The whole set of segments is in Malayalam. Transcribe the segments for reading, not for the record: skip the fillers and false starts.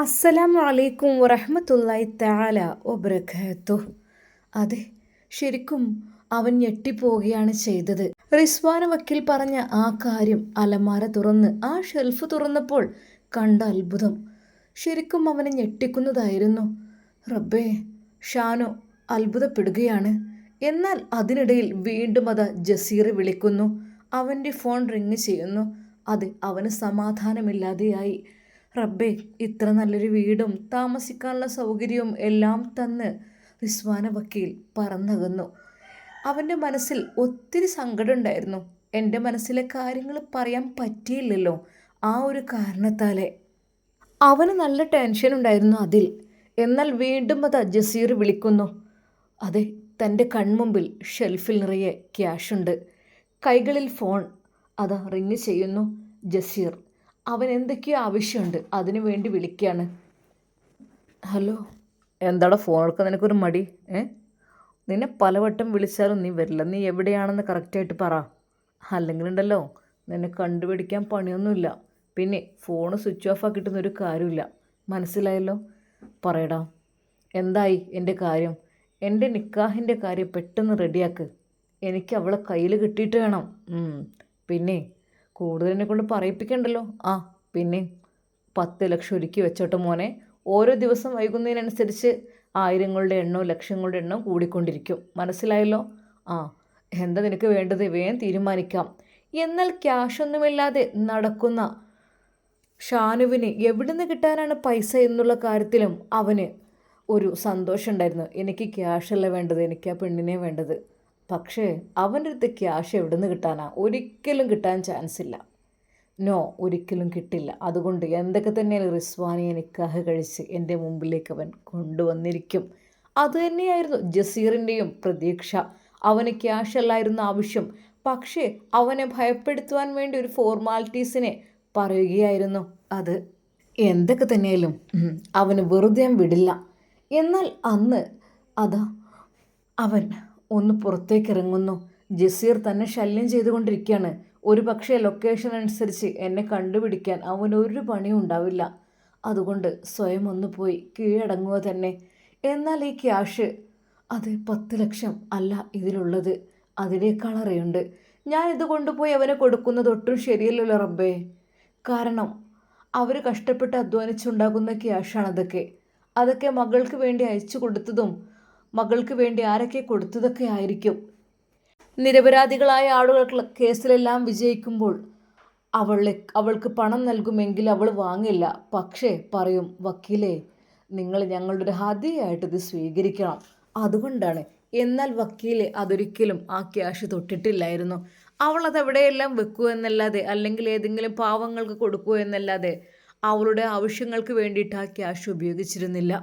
അസ്സലാമു അലൈക്കും വറഹ്മത്തുള്ളാഹി തആല വബറകാതുഹു. അതെ, ശരിക്കും അവൻ ഞെട്ടിപ്പോവുകയാണ് ചെയ്തത്. റിസ്വാന വക്കീൽ പറഞ്ഞ ആ കാര്യം, അലമാര തുറന്ന് ആ ഷെൽഫ് തുറന്നപ്പോൾ കണ്ട അത്ഭുതം ശരിക്കും അവനെ ഞെട്ടിക്കുന്നതായിരുന്നു. റബ്ബേ, ഷാനു അത്ഭുതപ്പെടുകയാണ്. എന്നാൽ അതിനിടയിൽ വീണ്ടും ജസീർ വിളിക്കുന്നു. അവൻ്റെ ഫോൺ റിങ് ചെയ്യുന്നു. അത് അവന് സമാധാനമില്ലാതെയായി. റബ്ബേ, ഇത്ര നല്ലൊരു വീടും താമസിക്കാനുള്ള സൗകര്യവും എല്ലാം തന്ന് റിസ്വാന വക്കീൽ പറന്നകന്നു. അവൻ്റെ മനസ്സിൽ ഒത്തിരി സങ്കടമുണ്ടായിരുന്നു. എൻ്റെ മനസ്സിലെ കാര്യങ്ങൾ പറയാൻ പറ്റിയില്ലല്ലോ, ആ ഒരു കാരണത്താലെ അവന് നല്ല ടെൻഷൻ ഉണ്ടായിരുന്നു അതിൽ. എന്നാൽ വീണ്ടും ജസീർ വിളിക്കുന്നു. അതെ, തൻ്റെ കൺമുമ്പിൽ ഷെൽഫിൽ നിറയെ ക്യാഷുണ്ട്, കൈകളിൽ ഫോൺ. റിങ് ചെയ്യുന്നു. ജസീർ, അവൻ എന്തൊക്കെയോ ആവശ്യമുണ്ട്, അതിനു വേണ്ടി വിളിക്കുകയാണ്. ഹലോ, എന്താടാ ഫോൺ എടുക്കാൻ നിനക്കൊരു മടി? നിന്നെ പലവട്ടം വിളിച്ചാലും നീ വരില്ല. നീ എവിടെയാണെന്ന് കറക്റ്റായിട്ട് പറ, അല്ലെങ്കിലുണ്ടല്ലോ നിന്നെ കണ്ടുപിടിക്കാൻ പണിയൊന്നുമില്ല. പിന്നെ ഫോൺ സ്വിച്ച് ഓഫ് ആക്കിയിട്ടൊന്നും കാര്യമില്ല, മനസ്സിലായല്ലോ? പറയടാ, എന്തായി എൻ്റെ കാര്യം? എൻ്റെ നിക്കാഹിൻ്റെ കാര്യം പെട്ടെന്ന് റെഡിയാക്ക്. എനിക്ക് അവളെ കയ്യിൽ കിട്ടിയിട്ട് വേണം. പിന്നെ കൂടുതൽ എന്നെ കൊണ്ട് പറയിപ്പിക്കണ്ടല്ലോ. പിന്നെ 10 ലക്ഷം ഒരുക്കി വെച്ചോട്ടെ മോനെ. ഓരോ ദിവസം വൈകുന്നതിനനുസരിച്ച് ആയിരങ്ങളുടെ എണ്ണവും ലക്ഷങ്ങളുടെ എണ്ണവും കൂടിക്കൊണ്ടിരിക്കും, മനസ്സിലായല്ലോ? എന്താ നിനക്ക് വേണ്ടത്? വേഗം തീരുമാനിക്കാം. എന്നാൽ ക്യാഷൊന്നുമില്ലാതെ നടക്കുന്ന ഷാനുവിന് എവിടുന്ന് കിട്ടാനാണ് പൈസ എന്നുള്ള കാര്യത്തിലും അവന് ഒരു സന്തോഷം ഉണ്ടായിരുന്നു. എനിക്ക് ക്യാഷല്ല വേണ്ടത്, എനിക്ക് ആ പെണ്ണിനെ വേണ്ടത്. പക്ഷേ അവൻ്റെ അടുത്ത് ക്യാഷ് എവിടുന്ന് കിട്ടാനാ? ഒരിക്കലും കിട്ടാൻ ചാൻസ് ഇല്ല. ഒരിക്കലും കിട്ടില്ല. അതുകൊണ്ട് എന്തൊക്കെ തന്നെയാണ് റിസ്വാനിയെ നിക്കാഹ് കഴിച്ച് എൻ്റെ മുമ്പിലേക്ക് അവൻ കൊണ്ടുവന്നിരിക്കും. അതുതന്നെയായിരുന്നു ജസീറിൻ്റെയും പ്രതീക്ഷ. അവന് ക്യാഷ് അല്ലായിരുന്നു ആവശ്യം, പക്ഷേ അവനെ ഭയപ്പെടുത്തുവാൻ വേണ്ടി ഒരു ഫോർമാലിറ്റീസിനെ പറയുകയായിരുന്നു അത്. എന്തൊക്കെ തന്നെയായാലും അവന് വെറുതെ വിടില്ല. എന്നാൽ അന്ന് അവൻ ഒന്ന് പുറത്തേക്ക് ഇറങ്ങുന്നു. ജസീർ തന്നെ ശല്യം ചെയ്തുകൊണ്ടിരിക്കുകയാണ്. ഒരു പക്ഷേ ലൊക്കേഷൻ അനുസരിച്ച് എന്നെ കണ്ടുപിടിക്കാൻ അവനൊരു പണിയും ഉണ്ടാവില്ല. അതുകൊണ്ട് സ്വയം ഒന്ന് പോയി കീഴടങ്ങുക തന്നെ. എന്നാൽ ഈ ക്യാഷ്, 10 ലക്ഷം അല്ല ഇതിലുള്ളത്, അതിനേക്കാളേറെയുണ്ട്. ഞാൻ ഇത് കൊണ്ടുപോയി അവനെ കൊടുക്കുന്നത് ഒട്ടും ശരിയല്ലല്ലോ റബ്ബേ. കാരണം അവർ കഷ്ടപ്പെട്ട് അധ്വാനിച്ചുണ്ടാക്കുന്ന ക്യാഷാണ് അതൊക്കെ മകൾക്ക് വേണ്ടി അയച്ചു കൊടുത്തതും മകൾക്ക് വേണ്ടി ആരൊക്കെ കൊടുത്തതൊക്കെ ആയിരിക്കും. നിരപരാധികളായ ആളുകൾ കേസിലെല്ലാം വിജയിക്കുമ്പോൾ അവൾക്ക് പണം നൽകുമെങ്കിൽ അവൾ വാങ്ങില്ല. പക്ഷേ പറയും, വക്കീലേ, നിങ്ങൾ ഞങ്ങളുടെ ഒരു ഹദിയായിട്ട് ഇത് സ്വീകരിക്കണം, അതുകൊണ്ടാണ്. എന്നാൽ വക്കീലെ അതൊരിക്കലും ആ ക്യാഷ് തൊട്ടിട്ടില്ലായിരുന്നു. അവൾ അതെവിടെയെല്ലാം വെക്കുക എന്നല്ലാതെ, അല്ലെങ്കിൽ ഏതെങ്കിലും പാവങ്ങൾക്ക് കൊടുക്കുക എന്നല്ലാതെ അവളുടെ ആവശ്യങ്ങൾക്ക് വേണ്ടിയിട്ട് ആ ക്യാഷ് ഉപയോഗിച്ചിരുന്നില്ല.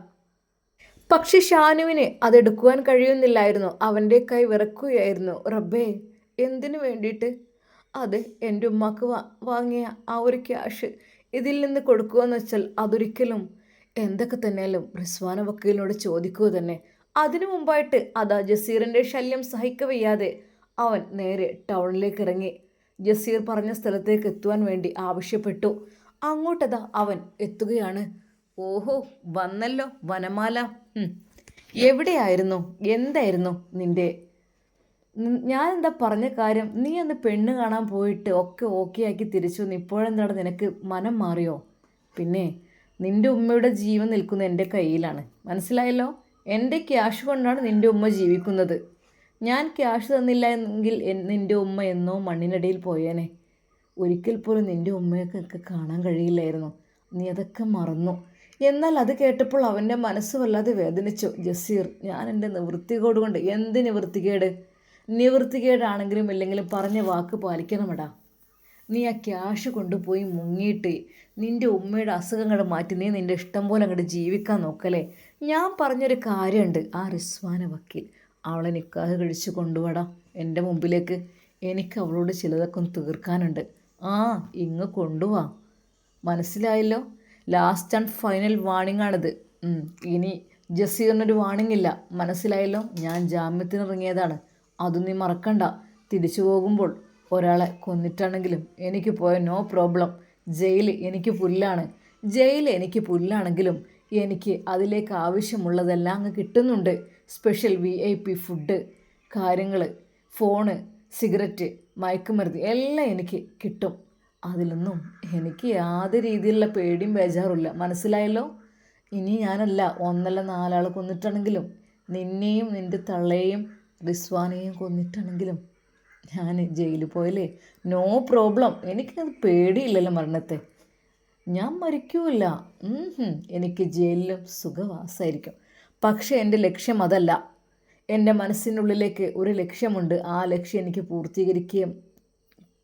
പക്ഷെ ഷാനുവിന് അതെടുക്കുവാൻ കഴിയുന്നില്ലായിരുന്നു. അവൻ്റെ കൈ വിറക്കുകയായിരുന്നു. റബ്ബേ, എന്തിനു വേണ്ടിയിട്ട്? എൻ്റെ ഉമ്മാക്ക് വാങ്ങിയ ആ ഒരു ക്യാഷ് ഇതിൽ നിന്ന് കൊടുക്കുകയെന്ന് വെച്ചാൽ അതൊരിക്കലും, എന്തൊക്കെ തന്നെയാലും റിസ്വാന വക്കീലിനോട് ചോദിക്കുക തന്നെ. അതിനു മുമ്പായിട്ട് ജസീറിൻ്റെ ശല്യം സഹിക്കവയ്യാതെ അവൻ നേരെ ടൗണിലേക്ക് ഇറങ്ങി. ജസീർ പറഞ്ഞ സ്ഥലത്തേക്ക് എത്തുവാൻ വേണ്ടി ആവശ്യപ്പെട്ടു. അങ്ങോട്ടതാ അവൻ എത്തുകയാണ്. ഓഹോ, വന്നല്ലോ വനമാല. എവിടെയായിരുന്നു? എന്തായിരുന്നു നിൻ്റെ? ഞാൻ എന്താ പറഞ്ഞ കാര്യം? നീ അന്ന് പെണ്ണ് കാണാൻ പോയിട്ട് ഒക്കെ ഓക്കെ ആക്കി തിരിച്ചു വന്നു. ഇപ്പോഴെന്താണ് നിനക്ക് മനം മാറിയോ? പിന്നെ നിൻ്റെ ഉമ്മയുടെ ജീവൻ നിൽക്കുന്നത് എൻ്റെ കയ്യിലാണ്, മനസ്സിലായല്ലോ? എൻ്റെ ക്യാഷ് കൊണ്ടാണ് നിൻ്റെ ഉമ്മ ജീവിക്കുന്നത്. ഞാൻ ക്യാഷ് തന്നില്ല എങ്കിൽ നിൻ്റെ ഉമ്മ എന്നോ മണ്ണിനടിയിൽ പോയേനെ. ഒരിക്കൽ പോലും നിൻ്റെ ഉമ്മയൊക്കെ കാണാൻ കഴിയില്ലായിരുന്നു. നീ അതൊക്കെ മറന്നു. എന്നാൽ അത് കേട്ടപ്പോൾ അവൻ്റെ മനസ്സ് വല്ലാതെ വേദനിച്ചു. ജസീർ, ഞാൻ എൻ്റെ നിവൃത്തികേട് കൊണ്ട്, എന്ത് നിവൃത്തികേട്? നിവൃത്തികേടാണെങ്കിലും ഇല്ലെങ്കിലും പറഞ്ഞ വാക്ക് പാലിക്കണമടാ. നീ ആ ക്യാഷ് കൊണ്ടുപോയി മുങ്ങിയിട്ട് നിൻ്റെ ഉമ്മയുടെ അസുഖങ്ങൾ മാറ്റി നീ നിൻ്റെ ഇഷ്ടം പോലെ അങ്ങോട്ട് ജീവിക്കാൻ നോക്കല്ലേ. ഞാൻ പറഞ്ഞൊരു കാര്യമുണ്ട്. ആ റിസ്വാന വക്കീൽ, അവളെ നിക്കാഹ് കഴിച്ച് കൊണ്ടുപോടാ എൻ്റെ മുമ്പിലേക്ക്. എനിക്ക് അവളോട് ചിലതൊക്കെ ഒന്ന് തീർക്കാനുണ്ട്. ഇങ്ങ് കൊണ്ടുപോവാ, മനസ്സിലായല്ലോ? ലാസ്റ്റ് ആൻഡ് ഫൈനൽ വാണിംഗ് ആണിത്. ഇനി ജസീറിനൊരു വാണിംഗ് ഇല്ല, മനസ്സിലായല്ലോ? ഞാൻ ജാമ്യത്തിനിറങ്ങിയതാണ്, അതും നീ മറക്കണ്ട. തിരിച്ചു പോകുമ്പോൾ ഒരാളെ കൊന്നിട്ടാണെങ്കിലും എനിക്ക് പോയ നോ പ്രോബ്ലം. ജയിൽ എനിക്ക് പുല്ലാണ്. ജയിൽ എനിക്ക് പുല്ലാണെങ്കിലും എനിക്ക് അതിലേക്ക് ആവശ്യമുള്ളതെല്ലാം അങ്ങ് കിട്ടുന്നുണ്ട്. സ്പെഷ്യൽ VIP ഫുഡ്, കാര്യങ്ങൾ, ഫോണ്, സിഗരറ്റ്, മയക്കുമരുന്ന് എല്ലാം എനിക്ക് കിട്ടും. അതിലൊന്നും എനിക്ക് യാതൊരു രീതിയിലുള്ള പേടിയും ബേജാറുമില്ല. മനസ്സിലായല്ലോ? ഇനി ഞാനല്ല ഒന്നല്ല നാലാൾ കൊന്നിട്ടാണെങ്കിലും നിന്നെയും നിൻ്റെ തള്ളയെയും റിസ്വാനെയും കൊന്നിട്ടാണെങ്കിലും ഞാൻ ജയിലിൽ പോയല്ലേ, നോ പ്രോബ്ലം. എനിക്കത് പേടിയില്ലല്ലോ മരണത്തെ. ഞാൻ മരിക്കൂല. എനിക്ക് ജയിലിലും സുഖവാസമായിരിക്കും. പക്ഷേ എൻ്റെ ലക്ഷ്യം അതല്ല. എൻ്റെ മനസ്സിനുള്ളിലേക്ക് ഒരു ലക്ഷ്യമുണ്ട്. ആ ലക്ഷ്യം എനിക്ക്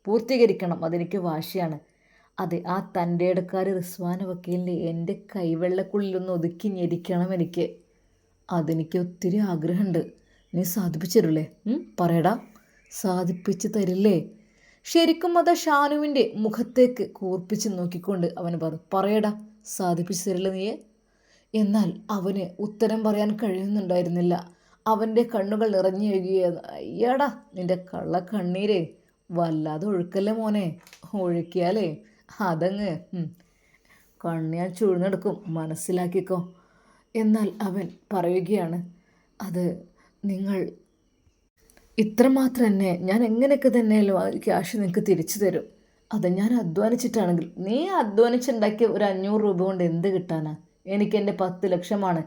പൂർത്തീകരിക്കണം. അതെനിക്ക് വാശിയാണ്. അതെ, ആ തൻ്റെ ഇടക്കാരി റിസ്വാന വക്കീലിൻ്റെ എൻ്റെ കൈവെള്ളക്കുള്ളിലൊന്ന് ഒതുക്കി ഞെരിക്കണം എനിക്ക്. അതെനിക്ക് ഒത്തിരി ആഗ്രഹമുണ്ട്. നീ സാധിപ്പിച്ചു തരില്ലേ? പറയടാ, സാധിപ്പിച്ച് തരില്ലേ? ശരിക്കും അത് ഷാനുവിൻ്റെ മുഖത്തേക്ക് കൂർപ്പിച്ച് നോക്കിക്കൊണ്ട് അവൻ പറഞ്ഞു, പറയടാ, സാധിപ്പിച്ചു തരില്ല നീയെ? എന്നാൽ അവന് ഉത്തരം പറയാൻ കഴിയുന്നുണ്ടായിരുന്നില്ല. അവൻ്റെ കണ്ണുകൾ നിറഞ്ഞൊഴുകിയത്. അയ്യടാ, നിൻ്റെ കള്ള കണ്ണീരേ വല്ലാതെ ഒഴുക്കല്ലേ മോനെ. ഒഴുക്കിയാലേ അതങ്ങ് കണ്ണിയാൽ ചുഴുന്നെടുക്കും, മനസ്സിലാക്കിക്കോ. എന്നാൽ അവൻ പറയുകയാണ്, അത് നിങ്ങൾ ഇത്രമാത്രം എന്നെ ഞാൻ എങ്ങനെയൊക്കെ തന്നെയല്ലോ ആ ക്യാഷ് നിങ്ങൾക്ക് തിരിച്ചു തരും. അത് ഞാൻ അധ്വാനിച്ചിട്ടാണെങ്കിൽ. നീ അധ്വാനിച്ചുണ്ടാക്കിയ ഒരു 500 രൂപ കൊണ്ട് എന്ത് കിട്ടാനാ? എനിക്ക് എൻ്റെ 10 ലക്ഷമാണ്.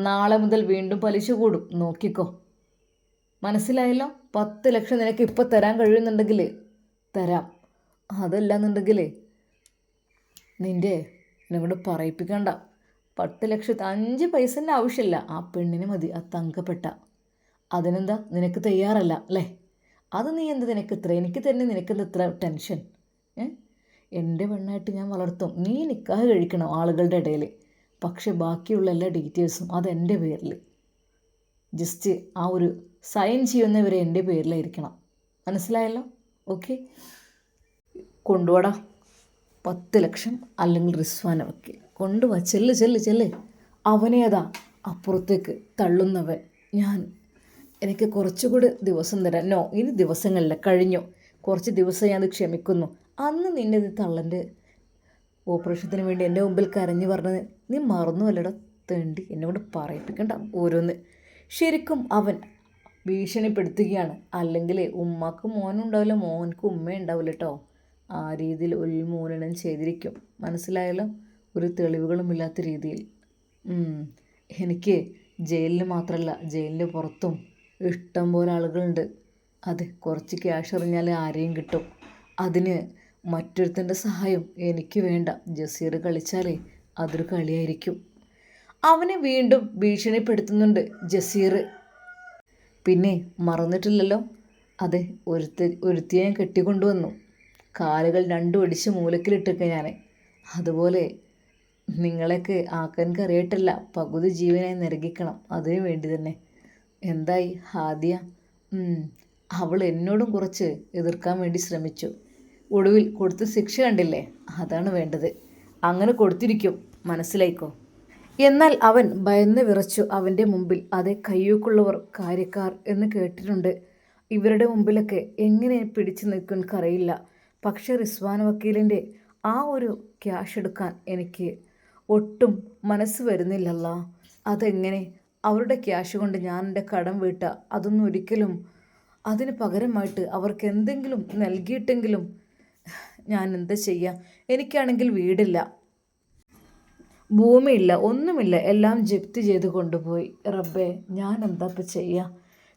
നാളെ മുതൽ വീണ്ടും പലിശ കൂടും, നോക്കിക്കോ. മനസ്സിലായല്ലോ? 10 ലക്ഷം നിനക്ക് ഇപ്പോൾ തരാൻ കഴിയുന്നുണ്ടെങ്കിൽ തരാം. അതല്ലാന്നുണ്ടെങ്കിൽ എന്നെ കൊണ്ട് പറയിപ്പിക്കണ്ട. 10 ലക്ഷത്തി 5 പൈസൻ്റെ ആവശ്യമില്ല. ആ പെണ്ണിന് മതി, ആ തങ്കപ്പെട്ട. അതിനെന്താ, നിനക്ക് തയ്യാറല്ല അല്ലേ? അത് നീ എന്ത് നിനക്ക് ഇത്ര, എനിക്ക് തന്നെ നിനക്കെന്ത് ഇത്ര ടെൻഷൻ? എൻ്റെ പെണ്ണായിട്ട് ഞാൻ വളർത്തും. നീ നിക്കാഹ് കഴിക്കണം ആളുകളുടെ ഇടയിൽ. പക്ഷെ ബാക്കിയുള്ള എല്ലാ ഡീറ്റെയിൽസും അതെൻ്റെ പേരിൽ. ജസ്റ്റ് ആ ഒരു സൈൻ ചെയ്യുന്നവരെ എൻ്റെ പേരിലായിരിക്കണം. മനസ്സിലായല്ലോ? ഓക്കെ, കൊണ്ടുപോടാ 10 ലക്ഷം, അല്ലെങ്കിൽ റിസ്വാന വക്കീൽ കൊണ്ടുപോവാ. ചെല്ല്. അവനെ അതാ അപ്പുറത്തേക്ക് തള്ളുന്നവൻ. എനിക്ക് കുറച്ചുകൂടി ദിവസം തരാം. നോ, ഇനി ദിവസങ്ങളില്ല, കഴിഞ്ഞു. കുറച്ച് ദിവസം ഞാൻ അത് ക്ഷമിക്കുന്നു. അന്ന് നിന്നെ ഇത് തള്ളൻ്റെ ഓപ്പറേഷത്തിന് വേണ്ടി എൻ്റെ മുമ്പിൽ കരഞ്ഞു പറഞ്ഞത് നീ മറന്നുവല്ലടാ തേണ്ടി. എന്നെ കൊണ്ട് പറയിപ്പിക്കണ്ട ഓരോന്ന്. ശരിക്കും അവൻ ഭീഷണിപ്പെടുത്തുകയാണ്. അല്ലെങ്കിൽ ഉമ്മക്ക് മോനും ഉണ്ടാവില്ല, മോനക്ക് ഉമ്മ ഉണ്ടാവില്ല കേട്ടോ. ആ രീതിയിൽ ഉന്മൂലനം ചെയ്തിരിക്കും. മനസ്സിലായല്ലോ? ഒരു തെളിവുകളുമില്ലാത്ത രീതിയിൽ. എനിക്ക് ജയിലിൽ മാത്രമല്ല, ജയിലിന് പുറത്തും ഇഷ്ടം പോലെ ആളുകളുണ്ട്. അതെ, കുറച്ച് ക്യാഷ് എറിഞ്ഞാൽ ആരെയും കിട്ടും. അതിന് മറ്റൊരുത്തൻ്റെ സഹായം എനിക്ക് വേണ്ട. ജസീർ കളിച്ചാലേ അതൊരു കളിയായിരിക്കും. അവനെ വീണ്ടും ഭീഷണിപ്പെടുത്തുന്നുണ്ട് ജസീർ. പിന്നെ മറന്നിട്ടില്ലല്ലോ? അതെ, ഒരുത്തിയെ ഞാൻ കെട്ടിക്കൊണ്ടുവന്നു. കാലുകൾ രണ്ടും അടിച്ച് മൂലക്കിലിട്ടൊക്കെ ഞാൻ. അതുപോലെ നിങ്ങളെയൊക്കെ ആക്കാൻ കറിയിട്ടല്ല, പകുതി ജീവനായി നിരകിക്കണം. അതിനു വേണ്ടി തന്നെ. എന്തായി ഹാദിയ? അവൾ എന്നോടും കുറച്ച് എതിർക്കാൻ വേണ്ടി ശ്രമിച്ചു. ഒടുവിൽ കൊടുത്ത ശിക്ഷ കണ്ടില്ലേ? അതാണ് വേണ്ടത്. അങ്ങനെ കൊടുത്തിരിക്കും, മനസ്സിലായിക്കോ. എന്നാൽ അവൻ ഭയന്ന് വിറച്ചു അവൻ്റെ മുമ്പിൽ. അതേ, കയ്യൂക്കുള്ളവർ കാര്യക്കാർ എന്ന് കേട്ടിട്ടുണ്ട്. ഇവരുടെ മുമ്പിലൊക്കെ എങ്ങനെ പിടിച്ചു നിൽക്കും എനിക്കറിയില്ല. പക്ഷേ റിസ്വാന വക്കീലിൻ്റെ ആ ഒരു ക്യാഷ് എടുക്കാൻ എനിക്ക് ഒട്ടും മനസ്സ് വരുന്നില്ലല്ല. അതെങ്ങനെ? അവരുടെ ക്യാഷ് കൊണ്ട് ഞാൻ എൻ്റെ കടം വീട്ട? അതൊന്നും ഒരിക്കലും. അതിന് പകരമായിട്ട് അവർക്ക് എന്തെങ്കിലും നൽകിയിട്ടെങ്കിലും ഞാൻ എന്താ ചെയ്യുക? എനിക്കാണെങ്കിൽ വീടില്ല, ഭൂമിയില്ല, ഒന്നുമില്ല. എല്ലാം ജപ്തി ചെയ്ത് കൊണ്ടുപോയി. റബ്ബേ, ഞാൻ എന്താ ഇപ്പം ചെയ്യുക?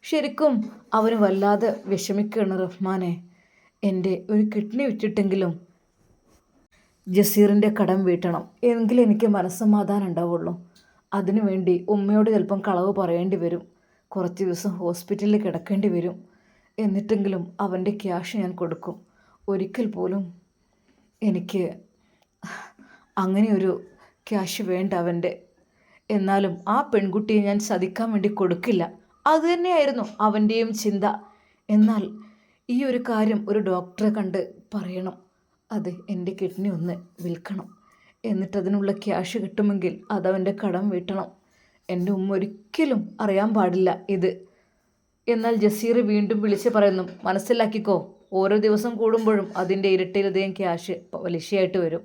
ശരിക്കും അവന് വല്ലാതെ വിഷമിക്കുകയാണ്. റഹ്മാനെ, എൻ്റെ ഒരു കിഡ്നി വിറ്റിട്ടെങ്കിലും ജസീറിൻ്റെ കടം വീട്ടണം, എങ്കിലും എനിക്ക് മനസ്സമാധാനം ഉണ്ടാവുള്ളൂ. അതിനുവേണ്ടി ഉമ്മയോട് ചിലപ്പം കളവ് പറയേണ്ടി വരും. കുറച്ച് ദിവസം ഹോസ്പിറ്റലിൽ കിടക്കേണ്ടി വരും. എന്നിട്ടെങ്കിലും അവൻ്റെ ക്യാഷ് ഞാൻ കൊടുക്കും. ഒരിക്കൽ പോലും എനിക്ക് അങ്ങനെയൊരു ക്യാഷ് വേണ്ട അവൻ്റെ. എന്നാലും ആ പെൺകുട്ടിയെ ഞാൻ ചതിക്കാൻ വേണ്ടി കൊടുക്കില്ല. അതുതന്നെയായിരുന്നു അവൻ്റെയും ചിന്ത. എന്നാൽ ഈ ഒരു കാര്യം ഒരു ഡോക്ടറെ കണ്ട് പറയണം. അതെ, എൻ്റെ കിഡ്നി ഒന്ന് വിൽക്കണം. എന്നിട്ടതിനുള്ള ക്യാഷ് കിട്ടുമെങ്കിൽ അതവൻ്റെ കടം വീട്ടണം. എൻ്റെ ഉമ്മ ഒരിക്കലും അറിയാൻ പാടില്ല ഇത്. എന്നാൽ ജസീർ വീണ്ടും വിളിച്ച് പറയുന്നു, മനസ്സിലാക്കിക്കോ, ഓരോ ദിവസം കൂടുമ്പോഴും അതിൻ്റെ ഇരട്ടിയിലധികം ക്യാഷ് പലിശയായിട്ട് വരും.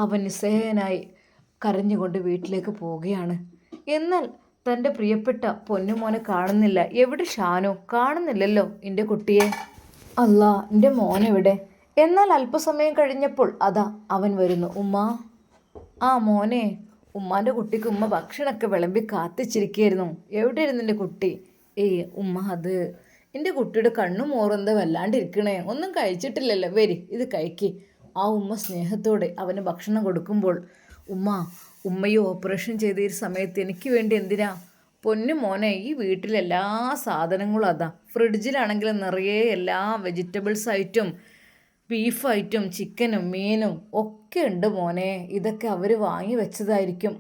അവൻ നിസ്സഹായനായി കരഞ്ഞുകൊണ്ട് വീട്ടിലേക്ക് പോവുകയാണ്. എന്നാൽ തൻ്റെ പ്രിയപ്പെട്ട പൊന്നുമോനെ കാണുന്നില്ല. എവിടെ ഷാനു? കാണുന്നില്ലല്ലോ എൻ്റെ കുട്ടിയെ. അല്ലാ, എൻ്റെ മോനെവിടെ? എന്നാൽ അല്പസമയം കഴിഞ്ഞപ്പോൾ അതാ അവൻ വരുന്നു. ഉമ്മ. ആ മോനെ. ഉമ്മാൻ്റെ കുട്ടിക്ക് ഉമ്മ ഭക്ഷണമൊക്കെ വിളമ്പി കാത്തിച്ചിരിക്കുകയായിരുന്നു. എവിടെയായിരുന്നു എൻ്റെ കുട്ടി? ഏയ് ഉമ്മ, അത് എൻ്റെ കുട്ടിയുടെ കണ്ണും മോറെന്താ വല്ലാണ്ടിരിക്കണേ? ഒന്നും കഴിച്ചിട്ടില്ലല്ലോ. വരി, ഇത് കഴിക്ക്. ആ ഉമ്മ സ്നേഹത്തോടെ അവന് ഭക്ഷണം കൊടുക്കുമ്പോൾ, ഉമ്മയും ഓപ്പറേഷൻ ചെയ്ത ഈ സമയത്ത് എനിക്ക് വേണ്ടി എന്തിനാ? പൊന്നു മോനെ, ഈ വീട്ടിലെല്ലാ സാധനങ്ങളും അതാ. ഫ്രിഡ്ജിലാണെങ്കിൽ നിറയെ എല്ലാ വെജിറ്റബിൾസ് ആയിട്ടും ബീഫായിട്ടും ചിക്കനും മീനും ഒക്കെ ഉണ്ട് മോനെ. ഇതൊക്കെ അവർ വാങ്ങി വെച്ചതായിരിക്കും.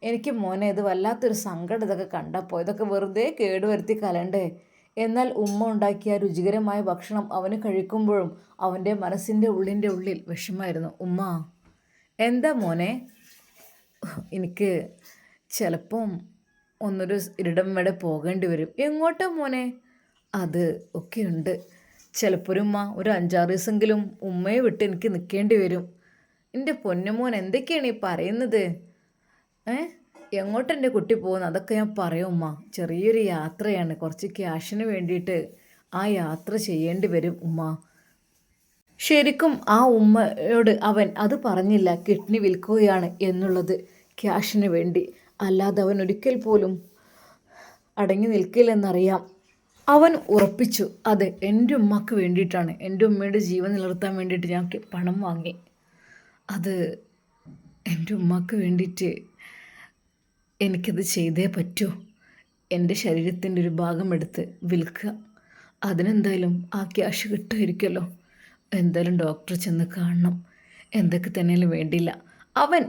എനിക്ക് മോനെ ഇത് വല്ലാത്തൊരു സങ്കടം ഇതൊക്കെ കണ്ടപ്പോൾ. ഇതൊക്കെ വെറുതെ കേടുവരുത്തി കളയണ്ടേ? എന്നാൽ ഉമ്മ ഉണ്ടാക്കിയ രുചികരമായ ഭക്ഷണം അവന് കഴിക്കുമ്പോഴും അവൻ്റെ മനസ്സിൻ്റെ ഉള്ളിൽ വിഷമായിരുന്നു. ഉമ്മ. എന്താ മോനെ? എനിക്ക് ചിലപ്പം ഒന്നൊരു ഇരിടം വരെ പോകേണ്ടി വരും. എങ്ങോട്ടാ മോനെ? അത് ഒക്കെയുണ്ട്. ചിലപ്പോൾ ഒരു 5-6 ദിവസമെങ്കിലും ഉമ്മയെ വിട്ട് എനിക്ക് നിൽക്കേണ്ടി വരും. എൻ്റെ പൊന്നുമോൻ എന്തൊക്കെയാണ് ഈ പറയുന്നത്? എങ്ങോട്ടെൻ്റെ കുട്ടി പോകുന്നു? അതൊക്കെ ഞാൻ പറയും ഉമ്മ. ചെറിയൊരു യാത്രയാണ്, കുറച്ച് ക്യാഷിന് വേണ്ടിയിട്ട് ആ യാത്ര ചെയ്യേണ്ടി വരും ഉമ്മ. ശരിക്കും ആ ഉമ്മയോട് അവൻ അത് പറഞ്ഞില്ല, കിഡ്നി വിൽക്കുകയാണ് എന്നുള്ളത് ക്യാഷിന് വേണ്ടി. അല്ലാതെ അവൻ ഒരിക്കൽ പോലും അടങ്ങി നിൽക്കില്ലെന്നറിയാം. അവൻ ഉറപ്പിച്ചു, അതെ എൻ്റെ ഉമ്മക്ക് വേണ്ടിയിട്ടാണ്, എൻ്റെ ഉമ്മയുടെ ജീവൻ നിലനിർത്താൻ വേണ്ടിയിട്ട് ഞാൻ പണം വാങ്ങി. അത് എൻ്റെ ഉമ്മക്ക് വേണ്ടിയിട്ട് എനിക്കത് ചെയ്തേ പറ്റൂ. എൻ്റെ ശരീരത്തിൻ്റെ ഒരു ഭാഗം എടുത്ത് വിൽക്കുക. അതിനെന്തായാലും ആ ക്യാഷ് കിട്ടുമായിരിക്കുമല്ലോ. എന്തായാലും ഡോക്ടറെ ചെന്ന് കാണണം. എന്തൊക്കെ തന്നെയാലും വേണ്ടിയില്ല. അവൻ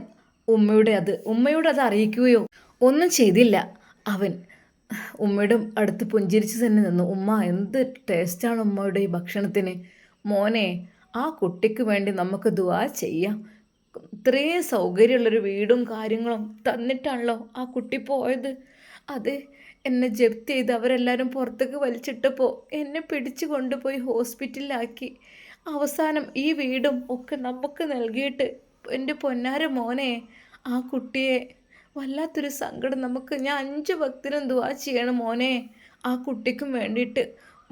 ഉമ്മയോട് അത് അറിയിക്കുകയോ ഒന്നും ചെയ്തില്ല. അവൻ ഉമ്മയുടെ അടുത്ത് പുഞ്ചിരിച്ച് തന്നെ നിന്നു. ഉമ്മ, എന്ത് ടേസ്റ്റാണ് ഉമ്മയുടെ ഈ ഭക്ഷണത്തിന്. മോനെ, ആ കുട്ടിക്ക് വേണ്ടി നമുക്ക് ദുആ ചെയ്യാം. ഇത്രയും സൗകര്യമുള്ളൊരു വീടും കാര്യങ്ങളും തന്നിട്ടാണല്ലോ ആ കുട്ടി പോയത്. അത് എന്നെ ജപ്തി ചെയ്ത് അവരെല്ലാവരും പുറത്തേക്ക് വലിച്ചിട്ടപ്പോൾ എന്നെ പിടിച്ചു കൊണ്ടുപോയി ഹോസ്പിറ്റലിലാക്കി. അവസാനം ഈ വീടും ഒക്കെ നമുക്ക് നൽകിയിട്ട് എൻ്റെ പൊന്നാര മോനെ, ആ കുട്ടിയെ വല്ലാത്തൊരു സങ്കടം. ഞാൻ 5 ഭക്തരും ദുആ ചെയ്യണം മോനെ, ആ കുട്ടിക്കും വേണ്ടിയിട്ട്.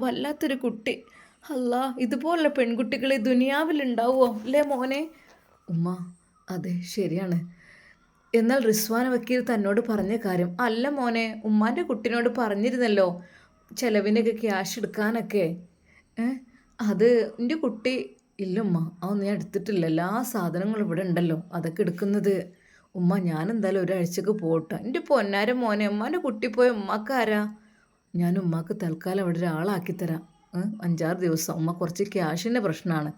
വല്ലാത്തൊരു കുട്ടി. അല്ലാ, ഇതുപോലുള്ള പെൺകുട്ടികളെ ദുനിയാവിലുണ്ടാവുമോ അല്ലേ മോനെ? ഉമ്മ, അതെ ശരിയാണ്. എന്നാൽ റിസ്വാന വക്കീൽ തന്നോട് പറഞ്ഞ കാര്യം അല്ല മോനെ, ഉമ്മാൻ്റെ കുട്ടിനോട് പറഞ്ഞിരുന്നല്ലോ ചിലവിനൊക്കെ ക്യാഷ് എടുക്കാനൊക്കെ. അത് എൻ്റെ കുട്ടി ഇല്ലമ്മ, അതൊന്നും ഞാൻ എടുത്തിട്ടില്ല. എല്ലാ സാധനങ്ങളും ഇവിടെ ഉണ്ടല്ലോ, അതൊക്കെ എടുക്കുന്നത്. ഉമ്മ, ഞാൻ എന്തായാലും ഒരാഴ്ചക്ക് പോട്ടെ. എൻ്റെ പൊന്നാരം മോനെ, ഉമ്മാൻ്റെ കുട്ടി പോയ ഉമ്മക്കാരാ? ഞാൻ ഉമ്മാക്ക് തൽക്കാലം അവിടെ ഒരാളാക്കി തരാം. 5-6 ദിവസം. ഉമ്മ കുറച്ച് ക്യാഷിൻ്റെ പ്രശ്നമാണ്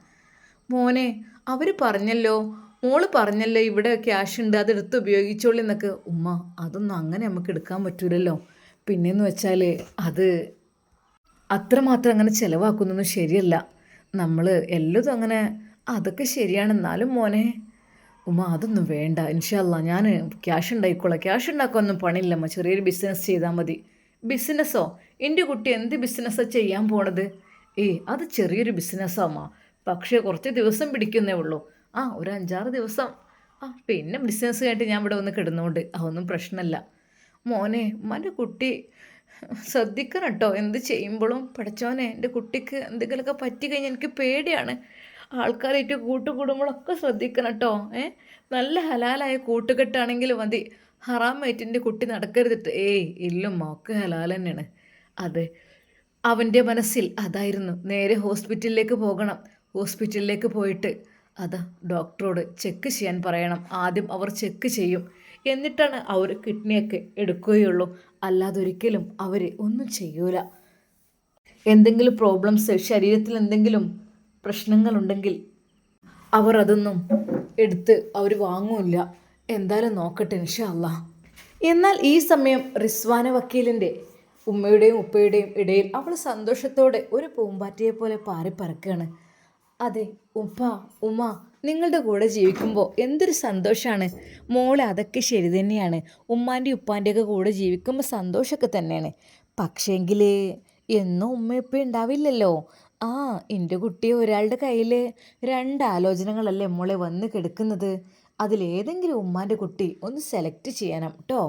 മോനെ. അവർ പറഞ്ഞല്ലോ, മോള് പറഞ്ഞല്ലോ ഇവിടെ ക്യാഷ് ഉണ്ട്, അതെടുത്ത് ഉപയോഗിച്ചോളൂ എന്നൊക്കെ. ഉമ്മ, അതൊന്നും അങ്ങനെ നമുക്ക് എടുക്കാൻ പറ്റൂലല്ലോ. പിന്നെയെന്ന് വെച്ചാൽ അത് അത്രമാത്രം അങ്ങനെ ചിലവാക്കുന്നൊന്നും ശരിയല്ല. നമ്മൾ എല്ലതും അങ്ങനെ, അതൊക്കെ ശരിയാണ്. എന്നാലും മോനെ. ഉമ്മ, അതൊന്നും വേണ്ട, ഇൻഷാ അല്ലാ ഞാൻ ക്യാഷ് ഉണ്ടായിക്കോളാം. ക്യാഷ് ഉണ്ടാക്കാനൊന്നും പണിയില്ലമ്മ, ചെറിയൊരു ബിസിനസ് ചെയ്താൽ മതി. ബിസിനസ്സോ? എൻ്റെ കുട്ടി എന്ത് ബിസിനസ്സാണ് ചെയ്യാൻ പോണത്? അത് ചെറിയൊരു ബിസിനസ്സാമ്മ, പക്ഷേ കുറച്ച് ദിവസം പിടിക്കുന്നേ ഉള്ളൂ. ഒരു 5-6 ദിവസം. പിന്നെ ബിസിനസ് കഴിഞ്ഞിട്ട് ഞാൻ ഇവിടെ വന്ന് കിടന്നുകൊണ്ട് അതൊന്നും പ്രശ്നമല്ല. മോനെ, ഉമ്മാൻ്റെ കുട്ടി ശ്രദ്ധിക്കണം കേട്ടോ, എന്ത് ചെയ്യുമ്പോഴും. പഠിച്ചോനെ, എൻ്റെ കുട്ടിക്ക് എന്തെങ്കിലുമൊക്കെ പറ്റി കഴിഞ്ഞാൽ എനിക്ക് പേടിയാണ്. ആൾക്കാരായിട്ട് കൂട്ടുകൂടുമ്പോഴൊക്കെ ശ്രദ്ധിക്കണം കേട്ടോ. നല്ല ഹലാലായ കൂട്ടുകെട്ടാണെങ്കിൽ മതി. ഹറാമായിട്ട് എൻ്റെ കുട്ടി നടക്കരുതിട്ട്. ഇല്ലുമ്മ, ഒക്കെ ഹലാൽ തന്നെയാണ്. അതെ, അവൻ്റെ മനസ്സിൽ അതായിരുന്നു. നേരെ ഹോസ്പിറ്റലിലേക്ക് പോകണം. ഹോസ്പിറ്റലിലേക്ക് പോയിട്ട് അതാ ഡോക്ടറോട് ചെക്ക് ചെയ്യാൻ പറയണം. ആദ്യം അവർ ചെക്ക് ചെയ്യും, എന്നിട്ടാണ് അവർ കിഡ്നിയൊക്കെ എടുക്കുകയുള്ളൂ. അല്ലാതെ ഒരിക്കലും അവർ ഒന്നും ചെയ്യൂല. എന്തെങ്കിലും പ്രോബ്ലംസ്, ശരീരത്തിൽ എന്തെങ്കിലും പ്രശ്നങ്ങളുണ്ടെങ്കിൽ അവർ അതൊന്നും എടുത്ത് അവർ വാങ്ങൂല്ല. എന്തായാലും നോക്കട്ടെ ഇൻഷാ അല്ലാ. എന്നാൽ ഈ സമയം റിസ്വാന വക്കീലിൻ്റെ ഉമ്മയുടെയും ഉപ്പയുടെയും ഇടയിൽ അവൾ സന്തോഷത്തോടെ ഒരു പൂമ്പാറ്റയെ പോലെ പാറിപ്പറക്കുകയാണ്. അതെ ഉപ്പ, ഉമ്മ നിങ്ങളുടെ കൂടെ ജീവിക്കുമ്പോൾ എന്തൊരു സന്തോഷമാണ് മോളെ. അതൊക്കെ ശരി തന്നെയാണ്. ഉമ്മാൻ്റെയും ഉപ്പാൻ്റെയൊക്കെ കൂടെ ജീവിക്കുമ്പോൾ സന്തോഷമൊക്കെ തന്നെയാണ്. പക്ഷേങ്കിൽ എന്നും ഉമ്മ ഉണ്ടാവില്ലല്ലോ. എൻ്റെ കുട്ടി ഒരാളുടെ കയ്യിൽ 2 ആലോചനകളല്ലേ മോളെ വന്ന് കിടക്കുന്നത്. അതിലേതെങ്കിലും ഉമ്മാൻ്റെ കുട്ടി ഒന്ന് സെലക്ട് ചെയ്യണം കേട്ടോ.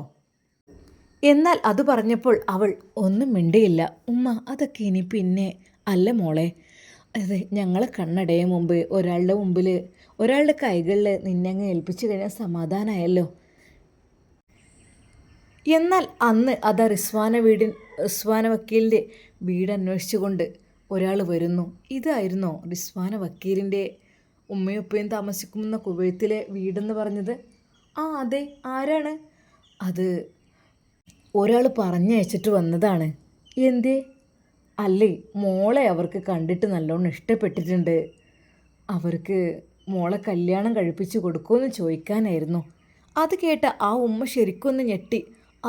എന്നാൽ അത് പറഞ്ഞപ്പോൾ അവൾ ഒന്നും മിണ്ടിയില്ല. ഉമ്മ അതൊക്കെ ഇനി പിന്നെ. അല്ല മോളെ, അതെ ഞങ്ങൾ കണ്ണടയും മുമ്പ് ഒരാളുടെ മുമ്പിൽ ഒരാളുടെ കൈകളിൽ നിന്നെ അങ്ങ് ഏൽപ്പിച്ചു കഴിഞ്ഞാൽ സമാധാനമായല്ലോ. എന്നാൽ അന്ന് അതാ റിസ്വാന വക്കീലിൻ്റെ വീട് അന്വേഷിച്ചുകൊണ്ട് ഒരാൾ വരുന്നു. ഇതായിരുന്നോ റിസ്വാന വക്കീലിൻ്റെ ഉമ്മയും ഉപ്പയും താമസിക്കുന്ന കുവൈത്തിലെ വീടെന്ന് പറഞ്ഞത്? ആ അതെ, ആരാണ്? അത് ഒരാൾ പറഞ്ഞയച്ചിട്ട് വന്നതാണ്. എന്തേ? അല്ലേ, മോളെ അവർക്ക് കണ്ടിട്ട് നല്ലോണം ഇഷ്ടപ്പെട്ടിട്ടുണ്ട്. അവർക്ക് മോളെ കല്യാണം കഴിപ്പിച്ച് കൊടുക്കുമെന്ന് ചോദിക്കാനായിരുന്നു. അത് കേട്ട ആ ഉമ്മ ശരിക്കൊന്ന് ഞെട്ടി.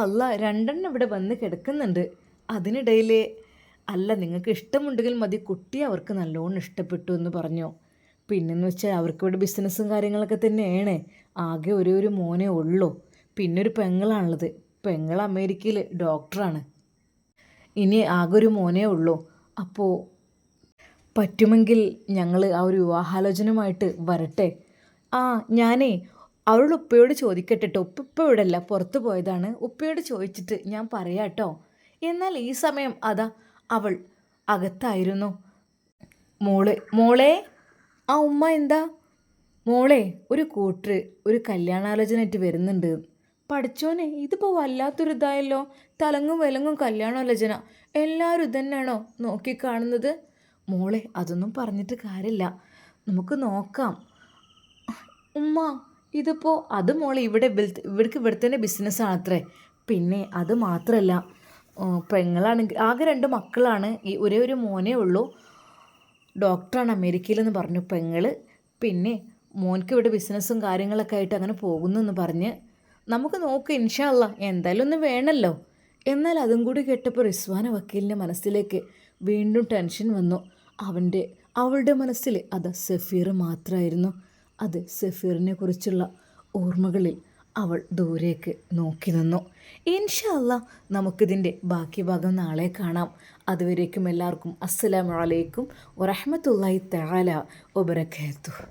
അല്ല, രണ്ടെണ്ണം ഇവിടെ വന്ന് കിടക്കുന്നുണ്ട്. അതിനിടയിൽ അല്ല, നിങ്ങൾക്ക് ഇഷ്ടമുണ്ടെങ്കിൽ മതി, കുട്ടി അവർക്ക് നല്ലോണം ഇഷ്ടപ്പെട്ടു എന്ന് പറഞ്ഞു. പിന്നെന്ന് വെച്ചാൽ അവർക്ക് ഇവിടെ ബിസിനസ്സും കാര്യങ്ങളൊക്കെ തന്നെയാണ്. ആകെ ഒരു മോനേ ഉള്ളൂ. പിന്നെ ഒരു പെങ്ങളാണുള്ളത്. പെങ്ങൾ അമേരിക്കയിൽ ഡോക്ടറാണ്. ഇനി ആകെ ഒരു മോനേ ഉള്ളൂ. അപ്പോൾ പറ്റുമെങ്കിൽ ഞങ്ങൾ ആ ഒരു വിവാഹാലോചനയുമായിട്ട് വരട്ടെ. ആ ഞാനേ അവളുടെ ഉപ്പയോട് ചോദിക്കട്ടെ കേട്ടോ. ഉപ്പ ഇവിടെ അല്ല, പുറത്ത് പോയതാണ്. ഉപ്പയോട് ചോദിച്ചിട്ട് ഞാൻ പറയാം കേട്ടോ. എന്നാൽ ഈ സമയം അതാ അവൾ അകത്തായിരുന്നു. മോളെ ആ ഉമ്മ എന്താ? മോളെ, ഒരു കൂട്ടർ ഒരു കല്യാണാലോചനയായിട്ട് വരുന്നുണ്ട്. പഠിച്ചോനെ, ഇതിപ്പോൾ വല്ലാത്തൊരു ഇതായല്ലോ. തലങ്ങും വിലങ്ങും കല്യാണാലോചന. എല്ലാവരും ഇതന്നെയാണോ നോക്കിക്കാണുന്നത്? മോളെ, അതൊന്നും പറഞ്ഞിട്ട് കാര്യമില്ല, നമുക്ക് നോക്കാം. ഉമ്മ ഇതിപ്പോൾ അത് മോളെ ഇവിടെ തന്നെ ബിസിനസ്സാണ് അത്രേ. പിന്നെ അത് മാത്രമല്ല, പെങ്ങളാണെങ്കിൽ ആകെ 2 മക്കളാണ്. ഒരേ ഒരു മോനേ ഉള്ളൂ. ഡോക്ടറാണ് അമേരിക്കയിലെന്ന് പറഞ്ഞു പെങ്ങൾ. പിന്നെ മോൻക്ക് ഇവിടെ ബിസിനസ്സും കാര്യങ്ങളൊക്കെ ആയിട്ട് അങ്ങനെ പോകുന്നെന്ന് പറഞ്ഞ് നമുക്ക് നോക്ക്, ഇൻഷാ അല്ലാ എന്തായാലും ഒന്ന് വേണമല്ലോ. എന്നാൽ അതും കൂടി കേട്ടപ്പോൾ റിസ്വാന വക്കീലിൻ്റെ മനസ്സിലേക്ക് വീണ്ടും ടെൻഷൻ വന്നു. അവളുടെ മനസ്സിൽ അത് സഫീർ മാത്രമായിരുന്നു. അത് സഫീറിനെ കുറിച്ചുള്ള ഓർമ്മകളിൽ അവൾ ദൂരേക്ക് നോക്കി നിന്നു. ഇൻഷാ അല്ലാ നമുക്കിതിൻ്റെ ബാക്കി ഭാഗം നാളെ കാണാം. അതുവരേക്കും എല്ലാവർക്കും അസ്സലാമു അലൈക്കും വറഹ്മത്തുള്ളാഹി തആല വബറകാതുഹു.